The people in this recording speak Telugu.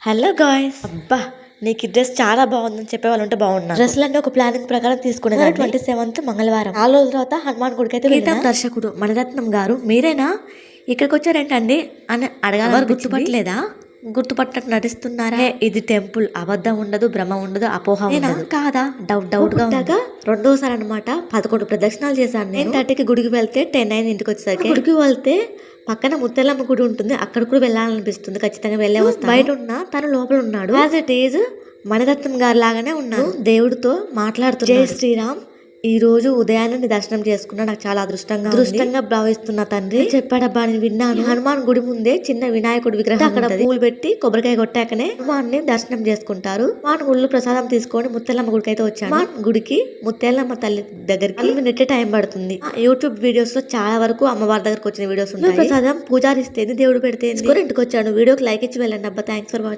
హలో గాయ్స్, అబ్బా నీకు ఈ డ్రెస్ చాలా బాగుందని చెప్పేవాళ్ళు ఉంటే బాగున్నా. డ్రెస్లు అంటే ఒక ప్లానింగ్ ప్రకారం తీసుకునేది. 27th మంగళవారం 4 రోజుల తర్వాత హనుమాన్ గుడికి అయితే వెళ్ళాం. దర్శకుడు మణిరత్నం గారు మీరేనా ఇక్కడికి వచ్చారేంటండి అని అడగాలి. గుర్తుపట్టలేదా? గుర్తుపట్టట్టు నటిస్తున్నారా? ఇది టెంపుల్, అబద్ధం ఉండదు, భ్రమ ఉండదు, అపోహ ఉండదు. కాదా? డౌట్ గా రెండోసారి అనమాట 11 ప్రదక్షిణాలు చేశాను. 9:30కి గుడికి వెళ్తే 10 అయింది ఇంటికి వచ్చేసరికి. గుడికి వెళ్తే పక్కన ముత్తెల్లమ్మ గుడి ఉంటుంది, అక్కడ కూడా వెళ్ళాలనిపిస్తుంది. ఖచ్చితంగా వెళ్ళే వస్తాను. బయట ఉన్న తను లోపల ఉన్నాడు. యాజ్ ఇట్ ఈజ్ మణిరత్నం గారు లాగానే ఉన్నాడు. దేవుడితో మాట్లాడుతున్నాడు. జై శ్రీరామ్, ఈ రోజు ఉదయాన్నే దర్శనం చేసుకున్నా, నాకు చాలా అదృష్టంగా భావిస్తున్నా తండ్రి చెప్పాడబ్బా. నేను విన్నాను. హనుమాన్ గుడి ముందే చిన్న వినాయకుడి విగ్రహం, అక్కడ పూలు పెట్టి కొబ్బరికాయ కొట్టాకనే హనుమాన్ని దర్శనం చేసుకుంటారు. హనుమాన్ గుళ్ళు ప్రసాదం తీసుకొని ముత్తెల్లమ్మ గుడికి అయితే వచ్చాను. హనుమాన్ గుడికి ముత్తెల్లమ్మ తల్లి దగ్గరికి నెట్టే టైం పడుతుంది. యూట్యూబ్ వీడియోస్ లో చాలా వరకు అమ్మవారి దగ్గరకు వచ్చిన వీడియోస్ ఉంటాయి. ప్రసాదం పూజారిస్తేంది, దేవుడు పెడితే ఇంటికి వచ్చాను. వీడియోకి లైక్ ఇచ్చి వెళ్ళండి అబ్బా. Thanks for watching.